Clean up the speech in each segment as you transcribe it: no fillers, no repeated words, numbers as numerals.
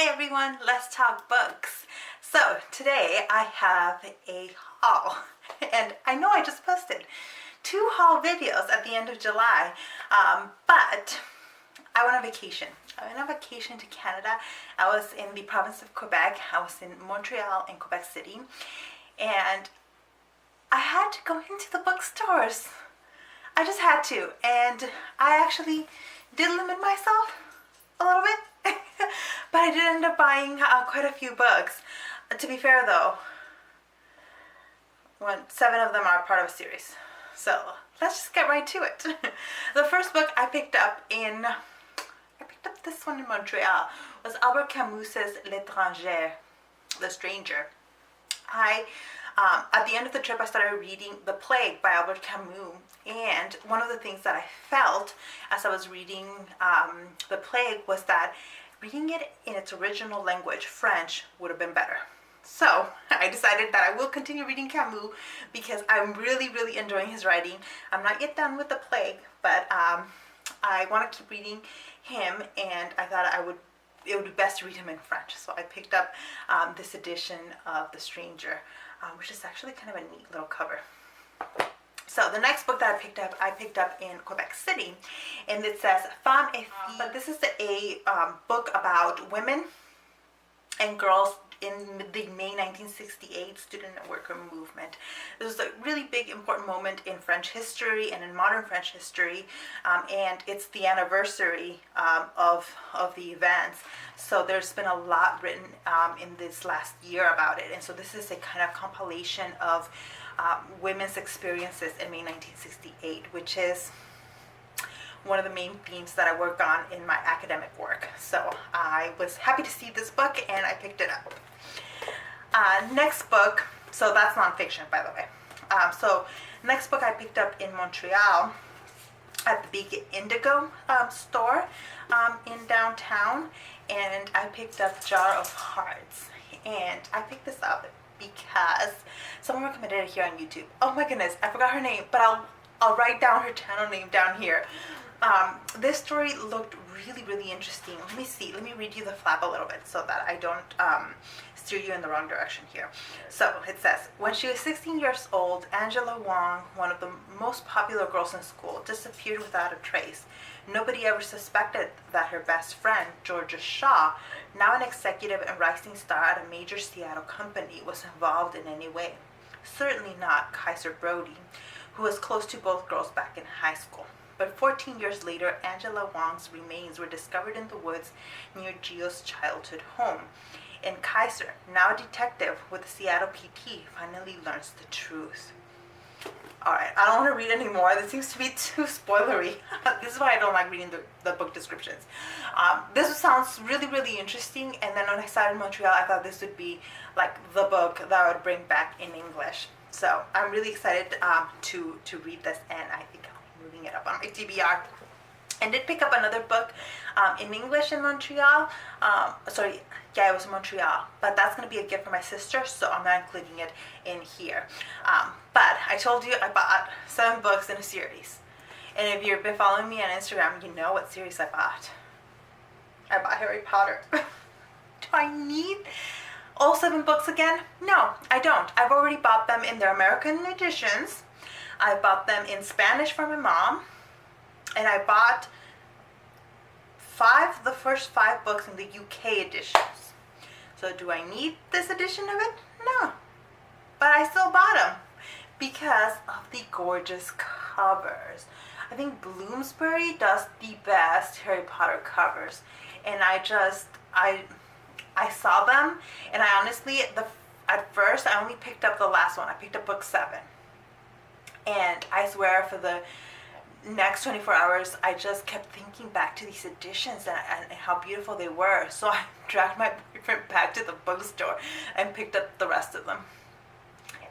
Hi everyone, let's talk books. So today I have a haul, and I know I just posted 2 haul videos at the end of July, but I went on vacation. I went on vacation to Canada. I was in the province of Quebec. I was in Montreal and Quebec City, and I had to go into the bookstores. I just had to, and I actually did limit myself a little bit. But I did end up buying quite a few books. To be fair though, 7 of them are part of a series. So let's just get right to it. The first book I picked up this one in Montreal, was Albert Camus's L'étranger, The Stranger. At the end of the trip I started reading The Plague by Albert Camus, and one of the things that I felt as I was reading The Plague was that reading it in its original language, French, would have been better. So I decided that I will continue reading Camus because I'm really enjoying his writing. I'm not yet done with The Plague, but I want to keep reading him, and I thought it would be best to read him in French. So I picked up this edition of The Stranger, which is actually kind of a neat little cover. So the next book that I picked up in Quebec City, and it says Femmes et Filles. But this is a book about women and girls in the May 1968 student and worker movement. This is a really big important moment in French history and in modern French history, and it's the anniversary of the events. So there's been a lot written in this last year about it, and so this is a kind of compilation of women's experiences in May 1968, which is one of the main themes that I work on in my academic work. So I was happy to see this book and I picked it up. Next book, so that's nonfiction, by the way. So next book I picked up in Montreal at the Big Indigo store in downtown, and I picked up Jar of Hearts. And I picked this up because someone recommended it here on YouTube. Oh my goodness, I forgot her name, but I'll write down her channel name down here. This story looked really interesting. Let me see. Let me read you the flap a little bit so that I don't steer you in the wrong direction here. So it says, when she was 16 years old, Angela Wong, one of the most popular girls in school, disappeared without a trace. Nobody ever suspected that her best friend, Georgia Shaw, now an executive and rising star at a major Seattle company, was involved in any way. Certainly not Kaiser Brody, who was close to both girls back in high school. But 14 years later, Angela Wong's remains were discovered in the woods near Gio's childhood home. And Kaiser, now a detective with the Seattle PT, finally learns the truth. Alright, I don't want to read anymore. This seems to be too spoilery. This is why I don't like reading the book descriptions. This sounds really interesting, and then when I started in Montreal, I thought this would be like the book that I would bring back in English. So I'm really excited to read this, and I think I'm moving it up on my TBR. And did pick up another book in English in Montreal. Yeah, it was in Montreal, but that's going to be a gift for my sister, so I'm not including it in here. But I told you I bought 7 books in a series. And if you've been following me on Instagram, you know what series I bought. I bought Harry Potter. Do I need all 7 books again? No, I don't. I've already bought them in their American editions. I bought them in Spanish for my mom. And I bought the first 5 books in the UK editions. So do I need this edition of it? No. But I still bought them because of the gorgeous covers. I think Bloomsbury does the best Harry Potter covers. And I saw them, and I honestly, at first I only picked up the last one. I picked up book 7. And I swear for the next 24 hours I just kept thinking back to these editions and how beautiful they were. So I dragged my boyfriend back to the bookstore and picked up the rest of them.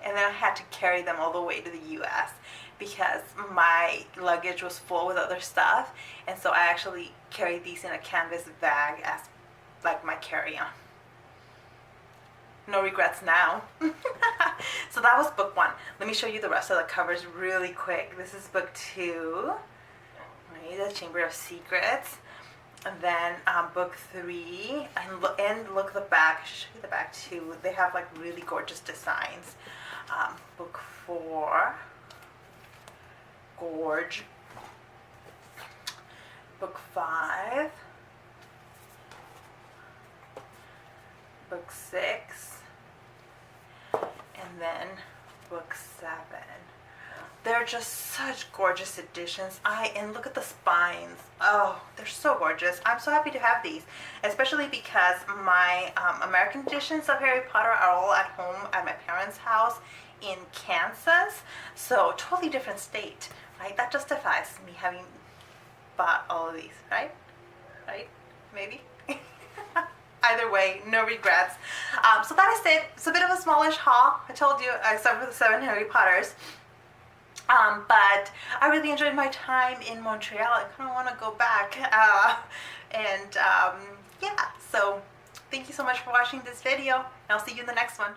And then I had to carry them all the way to the US because my luggage was full with other stuff, and so I actually carried these in a canvas bag as like my carry-on. No regrets now. So that was book 1. Let me show you the rest of the covers really quick. This is book 2, right, The Chamber of Secrets. And then book 3, and look at the back. Show you the back too. They have like really gorgeous designs. Book 4, gorge. Book 5, book 6, and then book 7. They're just such gorgeous editions. And look at the spines. Oh, they're so gorgeous. I'm so happy to have these, especially because my American editions of Harry Potter are all at home at my parents' house in Kansas. So totally different state, right? That justifies me having bought all of these, right? Right? Maybe? Either way, no regrets. So that is it. It's a bit of a smallish haul. I told you, except for the 7 Harry Potters. But I really enjoyed my time in Montreal. I kind of want to go back. Yeah, so thank you so much for watching this video. And I'll see you in the next one.